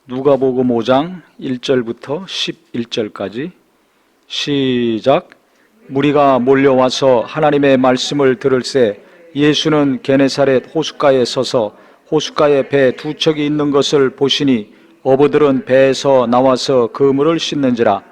누가복음 5장 1절부터 11절까지 시작. 무리가 몰려와서 하나님의 말씀을 들을새 예수는 게네사렛 호숫가에 서서 호숫가에 배 두 척이 있는 것을 보시니 어부들은 배에서 나와서 그물을 씻는지라.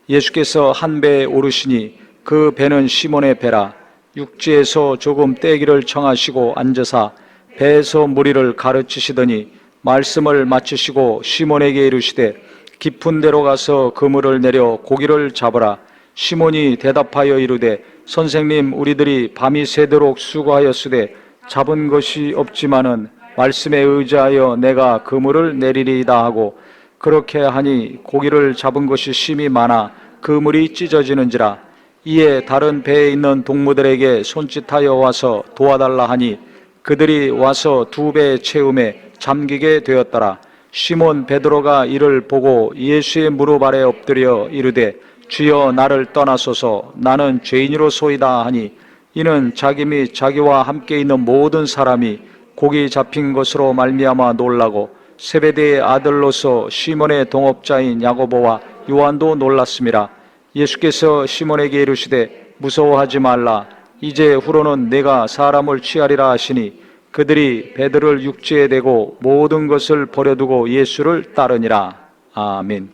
예수께서 한 배에 오르시니 그 배는 시몬의 배라. 육지에서 조금 떼기를 청하시고 앉으사 배에서 무리를 가르치시더니 말씀을 마치시고 시몬에게 이르시되 깊은 데로 가서 그물을 내려 고기를 잡으라. 시몬이 대답하여 이르되 선생님, 우리들이 밤이 새도록 수고하였으되 잡은 것이 없지만은 말씀에 의지하여 내가 그물을 내리리이다 하고, 그렇게 하니 고기를 잡은 것이 심히 많아 그물이 찢어지는지라. 이에 다른 배에 있는 동무들에게 손짓하여 와서 도와달라 하니 그들이 와서 두 배 채움에 잠기게 되었더라. 시몬 베드로가 이를 보고 예수의 무릎 아래 엎드려 이르되 주여, 나를 떠나소서, 나는 죄인이로소이다 하니, 이는 자기 및 자기와 함께 있는 모든 사람이 고기 잡힌 것으로 말미암아 놀라고 세베대의 아들로서 시몬의 동업자인 야고보와 요한도 놀랐음이라. 예수께서 시몬에게 이르시되 무서워하지 말라. 이제 후로는 내가 사람을 취하리라 하시니 그들이 배들을 육지에 대고 모든 것을 버려두고 예수를 따르니라. 아멘.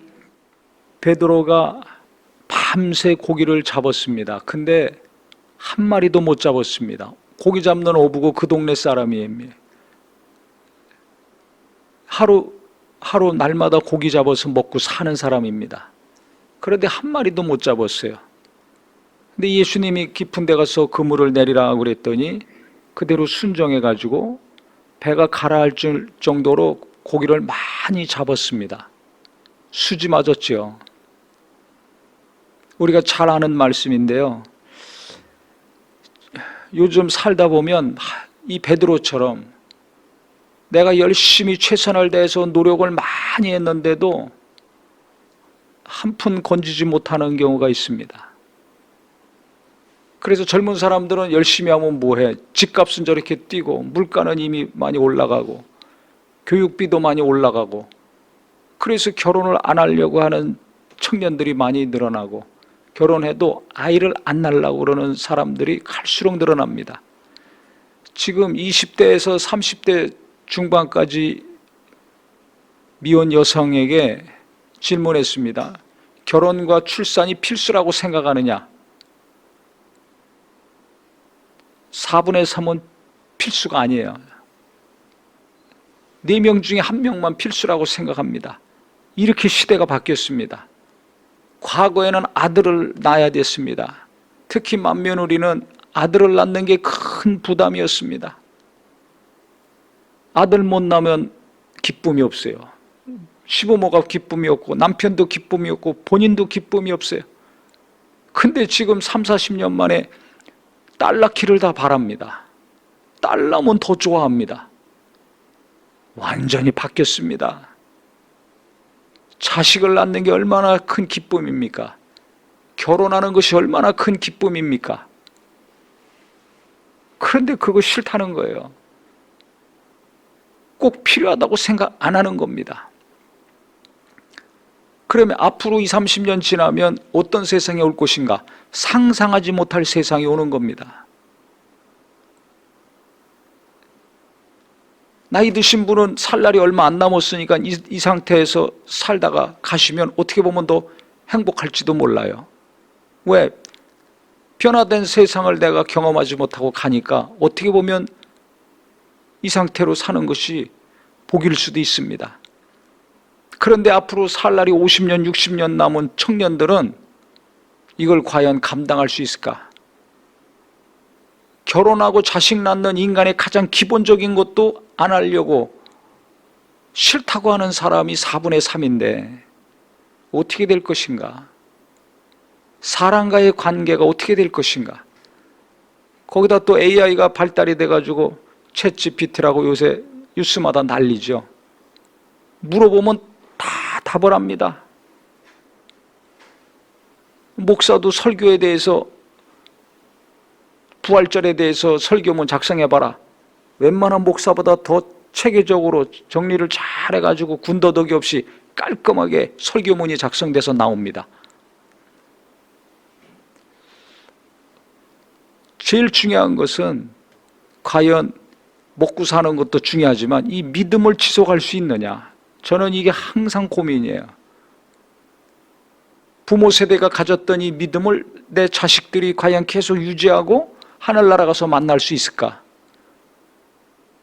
베드로가 밤새 고기를 잡았습니다. 근데 한 마리도 못 잡았습니다. 고기 잡는 어부고 그 동네 사람이에요. 하루 날마다 고기 잡아서 먹고 사는 사람입니다. 그런데 한 마리도 못 잡았어요. 근데 예수님이 깊은 데 가서 그물을 내리라 그랬더니 그대로 순종해가지고 배가 가라앉을 정도로 고기를 많이 잡았습니다. 수지 맞았죠. 우리가 잘 아는 말씀인데요, 요즘 살다 보면 이 베드로처럼 내가 열심히 최선을 다해서 노력을 많이 했는데도 한 푼 건지지 못하는 경우가 있습니다. 그래서 젊은 사람들은 열심히 하면 뭐해? 집값은 저렇게 뛰고, 물가는 이미 많이 올라가고, 교육비도 많이 올라가고, 그래서 결혼을 안 하려고 하는 청년들이 많이 늘어나고, 결혼해도 아이를 안 낳으려고 그러는 사람들이 갈수록 늘어납니다. 지금 20대에서 30대 중반까지 미혼 여성에게 질문했습니다. 결혼과 출산이 필수라고 생각하느냐? 4분의 3은 필수가 아니에요. 4명 중에 1명만 필수라고 생각합니다. 이렇게 시대가 바뀌었습니다. 과거에는 아들을 낳아야 됐습니다. 특히 맏며느리는 아들을 낳는 게 큰 부담이었습니다. 아들 못 낳으면 기쁨이 없어요. 시부모가 기쁨이 없고 남편도 기쁨이 없고 본인도 기쁨이 없어요. 근데 지금 30-40년 만에 딸 낳기를 다 바랍니다. 딸 낳으면 더 좋아합니다. 완전히 바뀌었습니다. 자식을 낳는 게 얼마나 큰 기쁨입니까? 결혼하는 것이 얼마나 큰 기쁨입니까? 그런데 그거 싫다는 거예요. 꼭 필요하다고 생각 안 하는 겁니다. 그러면 앞으로 20-30년 지나면 어떤 세상이 올 것인가? 상상하지 못할 세상이 오는 겁니다. 나이 드신 분은 살 날이 얼마 안 남았으니까 이 상태에서 살다가 가시면 어떻게 보면 더 행복할지도 몰라요. 왜? 변화된 세상을 내가 경험하지 못하고 가니까 어떻게 보면 이 상태로 사는 것이 복일 수도 있습니다. 그런데 앞으로 살 날이 50년, 60년 남은 청년들은 이걸 과연 감당할 수 있을까? 결혼하고 자식 낳는 인간의 가장 기본적인 것도 안 하려고 싫다고 하는 사람이 4분의 3인데 어떻게 될 것인가? 사람과의 관계가 어떻게 될 것인가? 거기다 또 AI가 발달이 돼가지고 챗GPT라고 요새 뉴스마다 난리죠. 물어보면 다 답을 합니다. 목사도 설교에 대해서, 부활절에 대해서 설교문 작성해봐라. 웬만한 목사보다 더 체계적으로 정리를 잘 해가지고 군더더기 없이 깔끔하게 설교문이 작성돼서 나옵니다. 제일 중요한 것은 과연 먹고 사는 것도 중요하지만 이 믿음을 지속할 수 있느냐, 저는 이게 항상 고민이에요. 부모 세대가 가졌던 이 믿음을 내 자식들이 과연 계속 유지하고 하늘나라 가서 만날 수 있을까?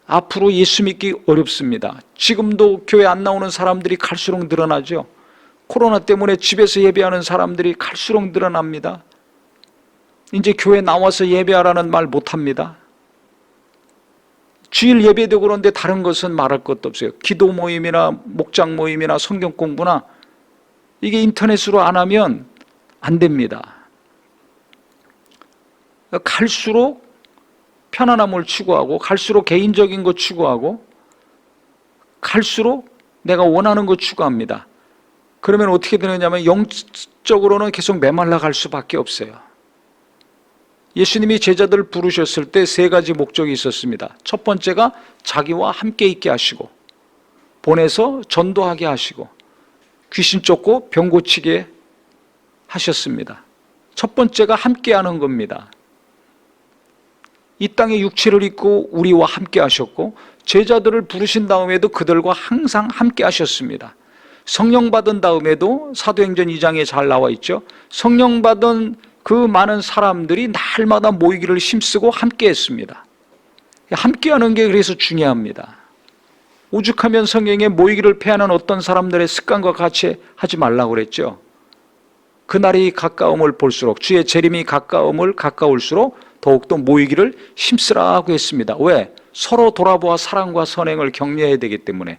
앞으로 예수 믿기 어렵습니다. 지금도 교회 안 나오는 사람들이 갈수록 늘어나죠. 코로나 때문에 집에서 예배하는 사람들이 갈수록 늘어납니다. 이제 교회 나와서 예배하라는 말 못합니다. 주일 예배도 그런데 다른 것은 말할 것도 없어요. 기도 모임이나 목장 모임이나 성경 공부나 이게 인터넷으로 안 하면 안 됩니다. 갈수록 편안함을 추구하고, 갈수록 개인적인 것 추구하고, 갈수록 내가 원하는 것 추구합니다. 그러면 어떻게 되느냐면 영적으로는 계속 메말라 갈 수밖에 없어요. 예수님이 제자들을 부르셨을 때 세 가지 목적이 있었습니다. 첫 번째가 자기와 함께 있게 하시고, 보내서 전도하게 하시고, 귀신 쫓고 병 고치게 하셨습니다. 첫 번째가 함께하는 겁니다. 이 땅에 육체를 입고 우리와 함께 하셨고, 제자들을 부르신 다음에도 그들과 항상 함께 하셨습니다. 성령 받은 다음에도 사도행전 2장에 잘 나와 있죠. 성령 받은 그 많은 사람들이 날마다 모이기를 힘쓰고 함께 했습니다. 함께하는 게 그래서 중요합니다. 오죽하면 성경에 모이기를 패하는 어떤 사람들의 습관과 같이 하지 말라고 그랬죠. 그날이 가까움을 볼수록, 주의 재림이 가까울수록 더욱더 모이기를 힘쓰라고 했습니다. 왜? 서로 돌아보아 사랑과 선행을 격려해야 되기 때문에.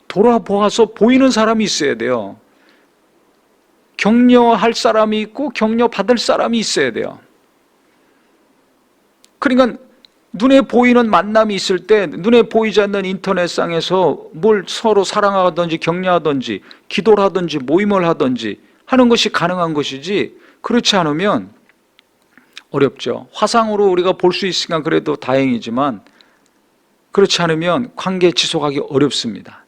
돌아보아서 보이는 사람이 있어야 돼요. 격려할 사람이 있고 격려받을 사람이 있어야 돼요. 그러니까 눈에 보이는 만남이 있을 때 눈에 보이지 않는 인터넷상에서 뭘 서로 사랑하든지 격려하든지 기도를 하든지 모임을 하든지 하는 것이 가능한 것이지, 그렇지 않으면 어렵죠. 화상으로 우리가 볼 수 있으니까 그래도 다행이지만 그렇지 않으면 관계 지속하기 어렵습니다.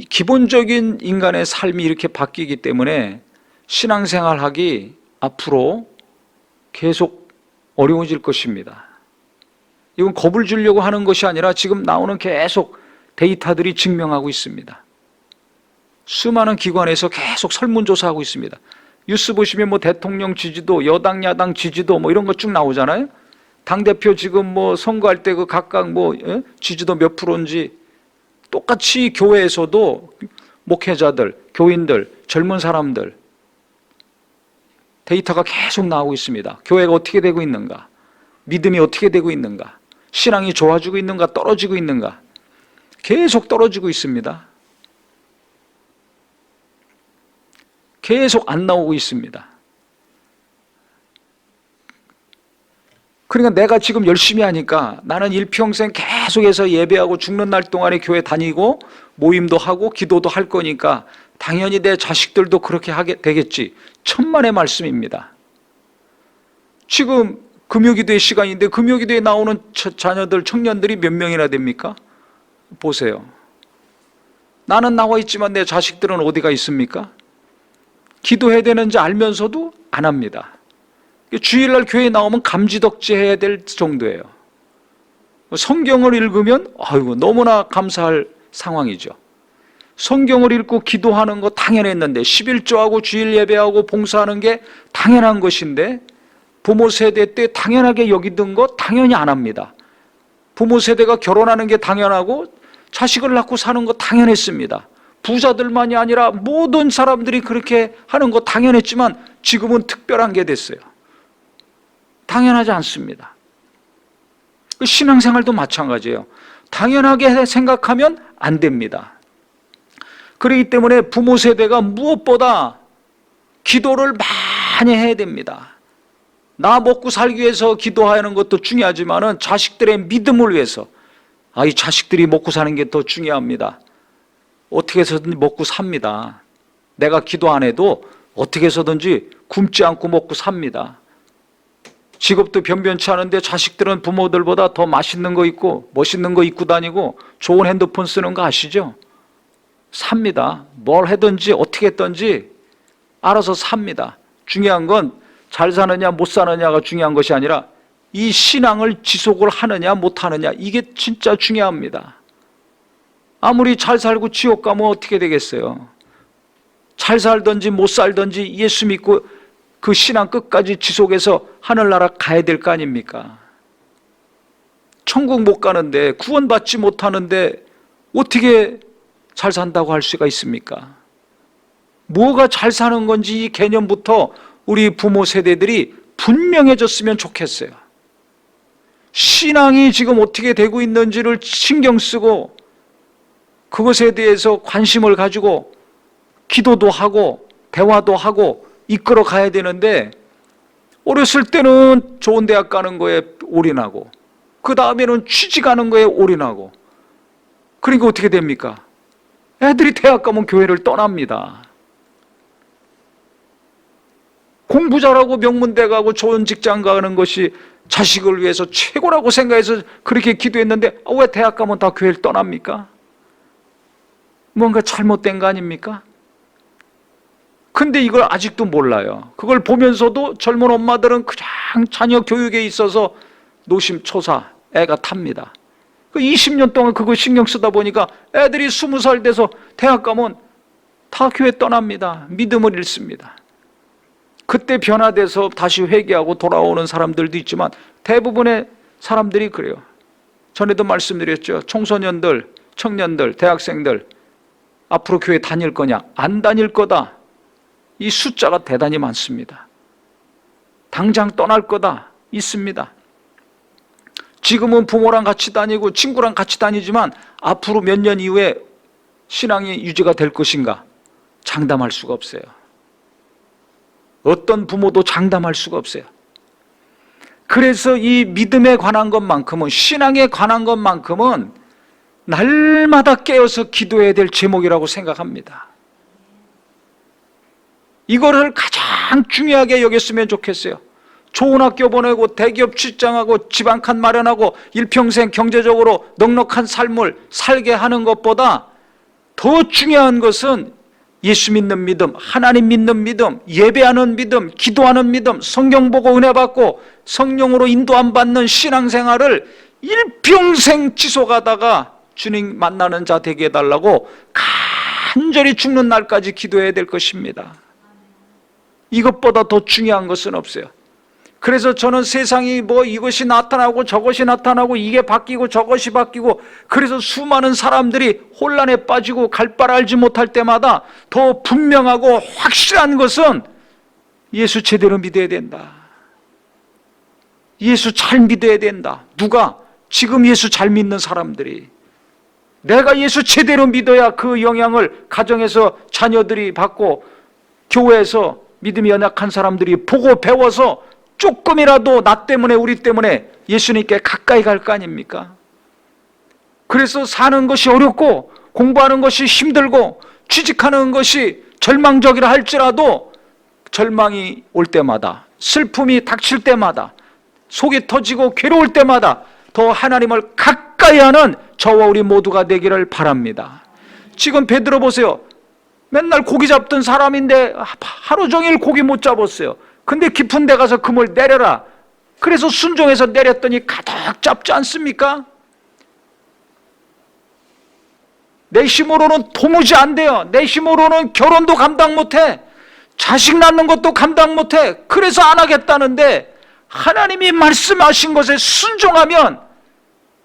기본적인 인간의 삶이 이렇게 바뀌기 때문에 신앙생활하기 앞으로 계속 어려워질 것입니다. 이건 겁을 주려고 하는 것이 아니라 지금 나오는 계속 데이터들이 증명하고 있습니다. 수많은 기관에서 계속 설문조사하고 있습니다. 뉴스 보시면 뭐 대통령 지지도, 여당 야당 지지도 뭐 이런 거 쭉 나오잖아요. 당대표 지금 뭐 선거할 때 그 각각 뭐 지지도 몇 프로인지, 똑같이 교회에서도 목회자들, 교인들, 젊은 사람들 데이터가 계속 나오고 있습니다. 교회가 어떻게 되고 있는가, 믿음이 어떻게 되고 있는가, 신앙이 좋아지고 있는가 떨어지고 있는가, 계속 떨어지고 있습니다. 계속 안 나오고 있습니다. 그러니까 내가 지금 열심히 하니까 나는 일평생 계속해서 예배하고 죽는 날 동안에 교회 다니고 모임도 하고 기도도 할 거니까 당연히 내 자식들도 그렇게 하게 되겠지. 천만의 말씀입니다. 지금 금요기도의 시간인데 금요기도에 나오는 자녀들, 청년들이 몇 명이나 됩니까? 보세요. 나는 나와 있지만 내 자식들은 어디가 있습니까? 기도해야 되는지 알면서도 안 합니다. 주일날 교회에 나오면 감지덕지 해야 될 정도예요. 성경을 읽으면 아이고 너무나 감사할 상황이죠. 성경을 읽고 기도하는 거 당연했는데, 11조하고 주일 예배하고 봉사하는 게 당연한 것인데 부모 세대 때 당연하게 여기던 거 당연히 안 합니다. 부모 세대가 결혼하는 게 당연하고 자식을 낳고 사는 거 당연했습니다. 부자들만이 아니라 모든 사람들이 그렇게 하는 거 당연했지만 지금은 특별한 게 됐어요. 당연하지 않습니다. 신앙생활도 마찬가지예요. 당연하게 생각하면 안 됩니다. 그렇기 때문에 부모 세대가 무엇보다 기도를 많이 해야 됩니다. 나 먹고 살기 위해서 기도하는 것도 중요하지만 자식들의 믿음을 위해서, 이 자식들이 먹고 사는 게 더 중요합니다. 어떻게 해서든지 먹고 삽니다. 내가 기도 안 해도 어떻게 해서든지 굶지 않고 먹고 삽니다. 직업도 변변치 않은데 자식들은 부모들보다 더 맛있는 거 입고 멋있는 거 입고 다니고 좋은 핸드폰 쓰는 거 아시죠? 삽니다. 뭘 하든지 어떻게 했든지 알아서 삽니다. 중요한 건 잘 사느냐 못 사느냐가 중요한 것이 아니라 이 신앙을 지속을 하느냐 못하느냐, 이게 진짜 중요합니다. 아무리 잘 살고 지옥 가면 어떻게 되겠어요? 잘 살든지 못 살든지 예수 믿고 그 신앙 끝까지 지속해서 하늘나라 가야 될 거 아닙니까? 천국 못 가는데, 구원받지 못하는데 어떻게 잘 산다고 할 수가 있습니까? 뭐가 잘 사는 건지 이 개념부터 우리 부모 세대들이 분명해졌으면 좋겠어요. 신앙이 지금 어떻게 되고 있는지를 신경 쓰고 그것에 대해서 관심을 가지고 기도도 하고 대화도 하고 이끌어 가야 되는데, 어렸을 때는 좋은 대학 가는 거에 올인하고 그 다음에는 취직하는 거에 올인하고, 그러니까 어떻게 됩니까? 애들이 대학 가면 교회를 떠납니다. 공부 잘하고 명문대 가고 좋은 직장 가는 것이 자식을 위해서 최고라고 생각해서 그렇게 기도했는데 왜 대학 가면 다 교회를 떠납니까? 뭔가 잘못된 거 아닙니까? 근데 이걸 아직도 몰라요. 그걸 보면서도 젊은 엄마들은 그냥 자녀 교육에 있어서 노심초사 애가 탑니다. 20년 동안 그거 신경 쓰다 보니까 애들이 20살 돼서 대학 가면 다 교회 떠납니다. 믿음을 잃습니다. 그때 변화돼서 다시 회개하고 돌아오는 사람들도 있지만 대부분의 사람들이 그래요. 전에도 말씀드렸죠. 청소년들, 청년들, 대학생들 앞으로 교회 다닐 거냐? 안 다닐 거다. 이 숫자가 대단히 많습니다. 당장 떠날 거다. 있습니다. 지금은 부모랑 같이 다니고 친구랑 같이 다니지만 앞으로 몇 년 이후에 신앙이 유지가 될 것인가? 장담할 수가 없어요. 어떤 부모도 장담할 수가 없어요. 그래서 이 믿음에 관한 것만큼은, 신앙에 관한 것만큼은 날마다 깨어서 기도해야 될 제목이라고 생각합니다. 이거를 가장 중요하게 여겼으면 좋겠어요. 좋은 학교 보내고 대기업 출장하고 집 한 칸 마련하고 일평생 경제적으로 넉넉한 삶을 살게 하는 것보다 더 중요한 것은 예수 믿는 믿음, 하나님 믿는 믿음, 예배하는 믿음, 기도하는 믿음, 성경 보고 은혜 받고 성령으로 인도함 받는 신앙생활을 일평생 지속하다가 주님 만나는 자 되게 해달라고 간절히 죽는 날까지 기도해야 될 것입니다. 이것보다 더 중요한 것은 없어요. 그래서 저는 세상이 뭐 이것이 나타나고 저것이 나타나고 이게 바뀌고 저것이 바뀌고, 그래서 수많은 사람들이 혼란에 빠지고 갈 바를 알지 못할 때마다 더 분명하고 확실한 것은 예수 제대로 믿어야 된다. 예수 잘 믿어야 된다. 누가? 지금 예수 잘 믿는 사람들이. 내가 예수 제대로 믿어야 그 영향을 가정에서 자녀들이 받고 교회에서 믿음이 연약한 사람들이 보고 배워서 조금이라도 나 때문에 우리 때문에 예수님께 가까이 갈 거 아닙니까? 그래서 사는 것이 어렵고 공부하는 것이 힘들고 취직하는 것이 절망적이라 할지라도 절망이 올 때마다, 슬픔이 닥칠 때마다, 속이 터지고 괴로울 때마다 더 하나님을 가까이 하는 저와 우리 모두가 되기를 바랍니다. 지금 베드로 보세요. 맨날 고기 잡던 사람인데 하루 종일 고기 못 잡았어요. 근데 깊은 데 가서 그물 내려라. 그래서 순종해서 내렸더니 가득 잡지 않습니까? 내 힘으로는 도무지 안 돼요. 내 힘으로는 결혼도 감당 못해. 자식 낳는 것도 감당 못해. 그래서 안 하겠다는데 하나님이 말씀하신 것에 순종하면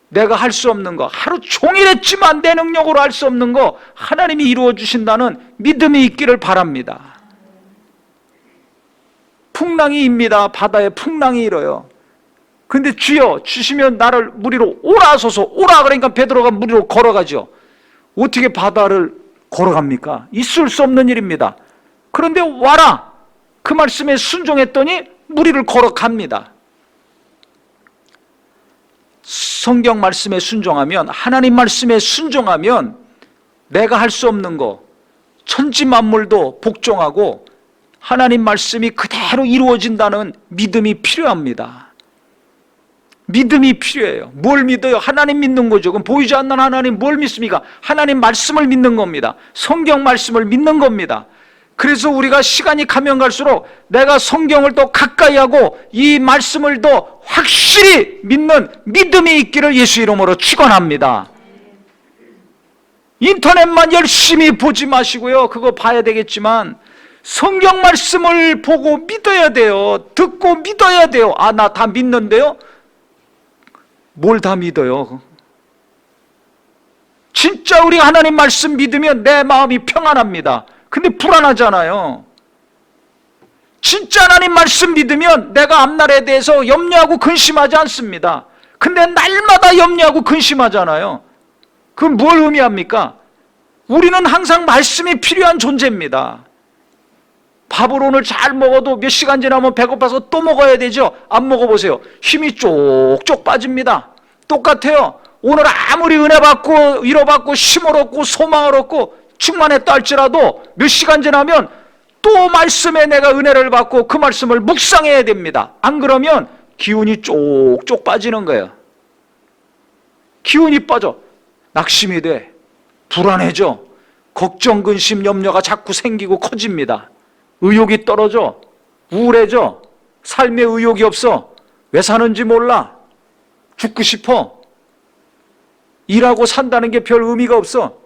내가 할 수 없는 거, 하루 종일 했지만 내 능력으로 할 수 없는 거 하나님이 이루어 주신다는 믿음이 있기를 바랍니다. 풍랑이 입니다. 바다에 풍랑이 일어요. 근데 주여 주시면 나를 물 위로 오라 하소서. 오라 그러니까 베드로가 물 위로 걸어가죠. 어떻게 바다를 걸어갑니까? 있을 수 없는 일입니다. 그런데 와라 그 말씀에 순종했더니 물 위를 걸어갑니다. 성경 말씀에 순종하면, 하나님 말씀에 순종하면 내가 할 수 없는 거, 천지 만물도 복종하고 하나님 말씀이 그대로 이루어진다는 믿음이 필요합니다. 믿음이 필요해요. 뭘 믿어요? 하나님 믿는 거죠. 그럼 보이지 않는 하나님 뭘 믿습니까? 하나님 말씀을 믿는 겁니다. 성경 말씀을 믿는 겁니다. 그래서 우리가 시간이 가면 갈수록 내가 성경을 더 가까이 하고 이 말씀을 더 확실히 믿는 믿음이 있기를 예수 이름으로 축원합니다. 인터넷만 열심히 보지 마시고요. 그거 봐야 되겠지만 성경 말씀을 보고 믿어야 돼요. 듣고 믿어야 돼요. 아, 나 다 믿는데요? 뭘 다 믿어요? 진짜 우리가 하나님 말씀 믿으면 내 마음이 평안합니다. 근데 불안하잖아요. 진짜 하나님 말씀 믿으면 내가 앞날에 대해서 염려하고 근심하지 않습니다. 근데 날마다 염려하고 근심하잖아요. 그건 뭘 의미합니까? 우리는 항상 말씀이 필요한 존재입니다. 밥을 오늘 잘 먹어도 몇 시간 지나면 배고파서 또 먹어야 되죠? 안 먹어보세요. 힘이 쪽쪽 빠집니다. 똑같아요. 오늘 아무리 은혜 받고 위로받고 힘을 얻고 소망을 얻고 충만했다 할지라도 몇 시간 지나면 또 말씀에 내가 은혜를 받고 그 말씀을 묵상해야 됩니다. 안 그러면 기운이 쪽쪽 빠지는 거예요. 기운이 빠져. 낙심이 돼. 불안해져. 걱정, 근심, 염려가 자꾸 생기고 커집니다. 의욕이 떨어져. 우울해져. 삶에 의욕이 없어. 왜 사는지 몰라. 죽고 싶어. 일하고 산다는 게 별 의미가 없어.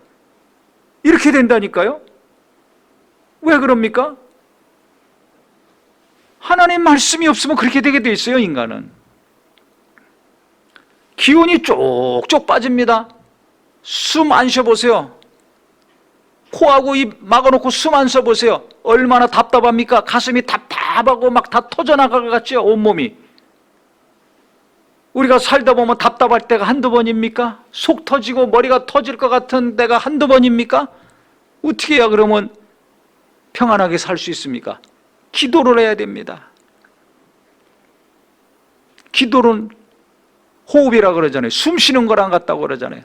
이렇게 된다니까요. 왜 그럽니까? 하나님 말씀이 없으면 그렇게 되게 돼 있어요, 인간은. 기운이 쪽쪽 빠집니다. 숨 안 쉬어보세요. 코하고 입 막아놓고 숨 안 쉬어보세요. 얼마나 답답합니까? 가슴이 답답하고 막 다 터져나갈 것 같죠? 온몸이. 우리가 살다 보면 답답할 때가 한두 번입니까? 속 터지고 머리가 터질 것 같은 때가 한두 번입니까? 어떻게 해야 그러면 평안하게 살 수 있습니까? 기도를 해야 됩니다. 기도는 호흡이라 그러잖아요. 숨 쉬는 거랑 같다고 그러잖아요.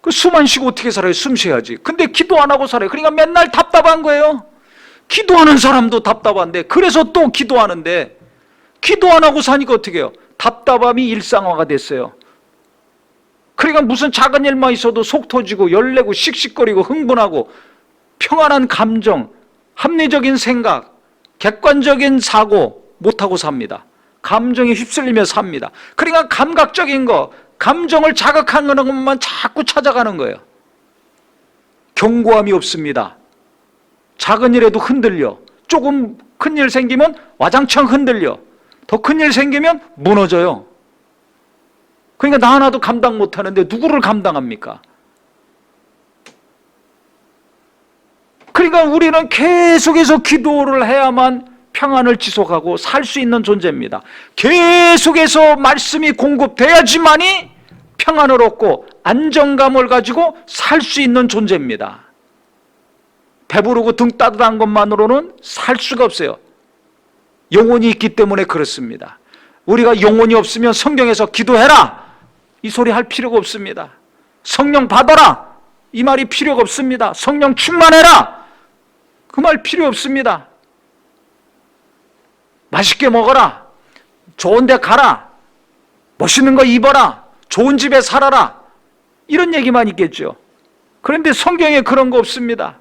그 숨 안 쉬고 어떻게 살아요? 숨 쉬어야지. 근데 기도 안 하고 살아요. 그러니까 맨날 답답한 거예요. 기도하는 사람도 답답한데, 그래서 또 기도하는데, 기도 안 하고 사니까 어떻게 해요? 답답함이 일상화가 됐어요. 그러니까 무슨 작은 일만 있어도 속 터지고 열내고 씩씩거리고 흥분하고 평안한 감정, 합리적인 생각, 객관적인 사고 못하고 삽니다. 감정에 휩쓸리며 삽니다. 그러니까 감각적인 거, 감정을 자극하는 것만 자꾸 찾아가는 거예요. 견고함이 없습니다. 작은 일에도 흔들려. 조금 큰 일 생기면 와장창 흔들려. 더 큰 일 생기면 무너져요. 그러니까 나 하나도 감당 못하는데 누구를 감당합니까? 그러니까 우리는 계속해서 기도를 해야만 평안을 지속하고 살 수 있는 존재입니다. 계속해서 말씀이 공급돼야지만이 평안을 얻고 안정감을 가지고 살 수 있는 존재입니다. 배부르고 등 따뜻한 것만으로는 살 수가 없어요. 영혼이 있기 때문에 그렇습니다. 우리가 영혼이 없으면 성경에서 기도해라 이 소리 할 필요가 없습니다. 성령 받아라 이 말이 필요가 없습니다. 성령 충만해라 그 말 필요 없습니다. 맛있게 먹어라, 좋은 데 가라, 멋있는 거 입어라, 좋은 집에 살아라 이런 얘기만 있겠죠. 그런데 성경에 그런 거 없습니다.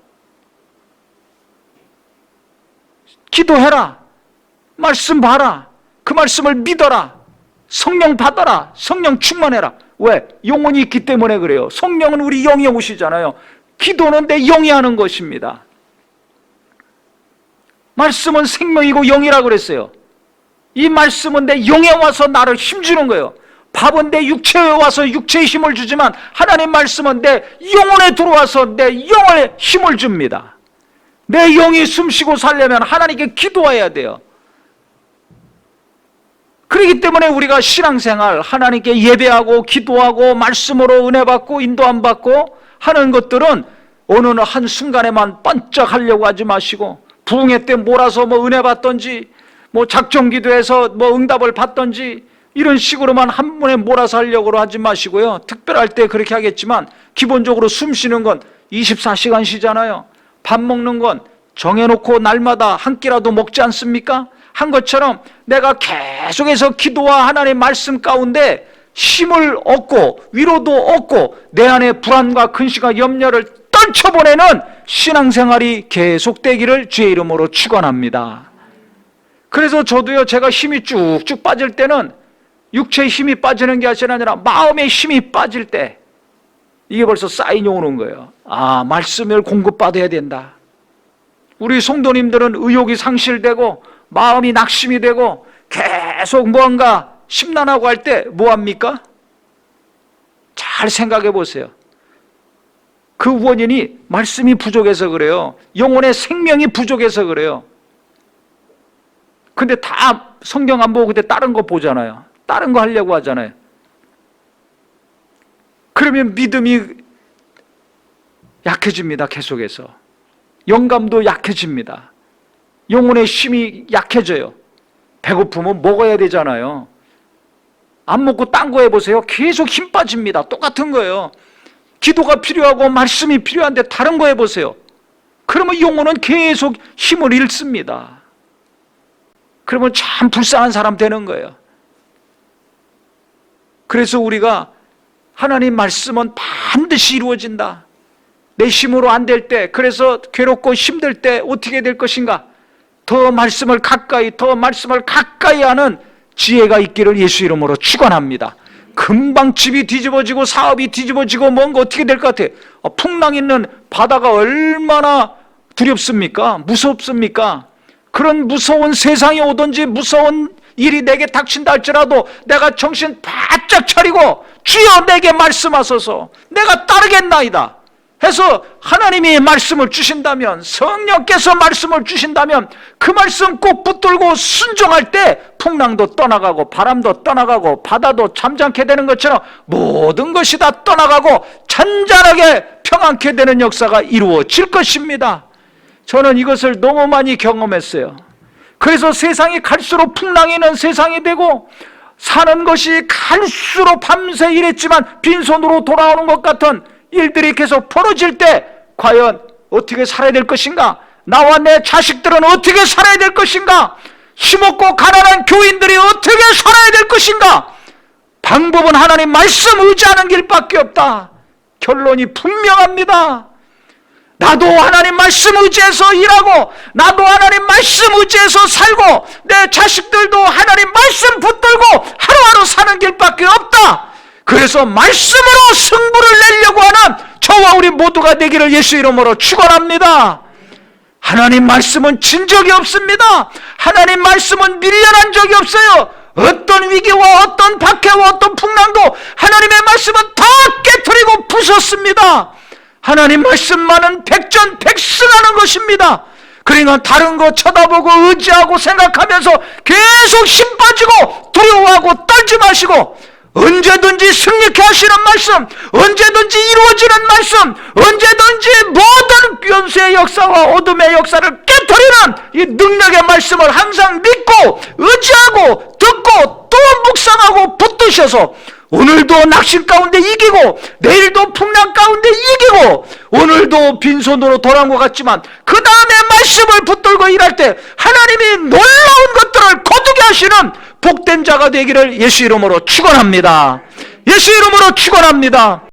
기도해라, 말씀 봐라, 그 말씀을 믿어라, 성령 받아라, 성령 충만해라. 왜? 영혼이 있기 때문에 그래요. 성령은 우리 영에 오시잖아요. 기도는 내 영이 하는 것입니다. 말씀은 생명이고 영이라고 그랬어요. 이 말씀은 내 영에 와서 나를 힘주는 거예요. 밥은 내 육체에 와서 육체에 힘을 주지만 하나님 말씀은 내 영혼에 들어와서 내 영에 힘을 줍니다. 내 영이 숨쉬고 살려면 하나님께 기도해야 돼요. 그렇기 때문에 우리가 신앙생활 하나님께 예배하고 기도하고 말씀으로 은혜 받고 인도함 받고 하는 것들은 어느 한 순간에만 번쩍 하려고 하지 마시고 부흥회 때 몰아서 뭐 은혜 받던지 뭐 작정기도해서 뭐 응답을 받던지 이런 식으로만 한 번에 몰아서 하려고 하지 마시고요. 특별할 때 그렇게 하겠지만 기본적으로 숨 쉬는 건 24시간 쉬잖아요. 밥 먹는 건 정해놓고 날마다 한 끼라도 먹지 않습니까? 한 것처럼 내가 계속해서 기도와 하나님의 말씀 가운데 힘을 얻고 위로도 얻고 내 안에 불안과 근심과 염려를 떨쳐보내는 신앙생활이 계속되기를 주의 이름으로 축원합니다. 그래서 저도요, 제가 힘이 쭉쭉 빠질 때는 육체의 힘이 빠지는 게 아니라 마음의 힘이 빠질 때 이게 벌써 사인이 오는 거예요. 아, 말씀을 공급받아야 된다. 우리 성도님들은 의욕이 상실되고 마음이 낙심이 되고 계속 무언가 심란하고 할 때 뭐합니까? 잘 생각해 보세요. 그 원인이 말씀이 부족해서 그래요. 영혼의 생명이 부족해서 그래요. 근데 다 성경 안 보고 그때 다른 거 보잖아요. 다른 거 하려고 하잖아요. 그러면 믿음이 약해집니다. 계속해서. 영감도 약해집니다. 영혼의 힘이 약해져요. 배고프면 먹어야 되잖아요. 안 먹고 딴 거 해보세요. 계속 힘 빠집니다. 똑같은 거예요. 기도가 필요하고 말씀이 필요한데 다른 거 해보세요. 그러면 영혼은 계속 힘을 잃습니다. 그러면 참 불쌍한 사람 되는 거예요. 그래서 우리가 하나님 말씀은 반드시 이루어진다. 내 힘으로 안 될 때, 그래서 괴롭고 힘들 때 어떻게 될 것인가? 더 말씀을 가까이 하는 지혜가 있기를 예수 이름으로 축원합니다. 금방 집이 뒤집어지고 사업이 뒤집어지고 뭔가 어떻게 될 것 같아요? 풍랑 있는 바다가 얼마나 두렵습니까? 무섭습니까? 그런 무서운 세상이 오든지 무서운 일이 내게 닥친다 할지라도 내가 정신 바짝 차리고 주여 내게 말씀하소서, 내가 따르겠나이다 해서 하나님이 말씀을 주신다면, 성령께서 말씀을 주신다면 그 말씀 꼭 붙들고 순종할 때 풍랑도 떠나가고 바람도 떠나가고 바다도 잠잠게 되는 것처럼 모든 것이 다 떠나가고 잔잔하게 평안케 되는 역사가 이루어질 것입니다. 저는 이것을 너무 많이 경험했어요. 그래서 세상이 갈수록 풍랑이 있는 세상이 되고 사는 것이 갈수록 밤새 일했지만 빈손으로 돌아오는 것 같은 일들이 계속 벌어질 때 과연 어떻게 살아야 될 것인가? 나와 내 자식들은 어떻게 살아야 될 것인가? 힘없고 가난한 교인들이 어떻게 살아야 될 것인가? 방법은 하나님 말씀 의지하는 길밖에 없다. 결론이 분명합니다. 나도 하나님 말씀 의지해서 일하고 나도 하나님 말씀 의지해서 살고 내 자식들도 하나님 말씀 붙들고 하루하루 사는 길밖에 없다. 그래서 말씀으로 승부를 내려고 하는 저와 우리 모두가 되기를 예수 이름으로 축원합니다. 하나님 말씀은 진 적이 없습니다. 하나님 말씀은 밀려난 적이 없어요. 어떤 위기와 어떤 박해와 어떤 풍랑도 하나님의 말씀은 다 깨트리고 부쉈습니다. 하나님 말씀만은 백전백승하는 것입니다. 그러니까 다른 거 쳐다보고 의지하고 생각하면서 계속 힘 빠지고 두려워하고 떨지 마시고 언제든지 승리케 하시는 말씀, 언제든지 이루어지는 말씀, 언제든지 모든 연수의 역사와 어둠의 역사를 깨트리는 이 능력의 말씀을 항상 믿고 의지하고 듣고 또 묵상하고 붙드셔서 오늘도 낙심 가운데 이기고 내일도 풍랑 가운데 이기고 오늘도 빈손으로 돌아온 것 같지만 그 다음에 말씀을 붙들고 일할 때 하나님이 놀라운 것들을 거두게 하시는 복된 자가 되기를 예수 이름으로 축원합니다. 예수 이름으로 축원합니다.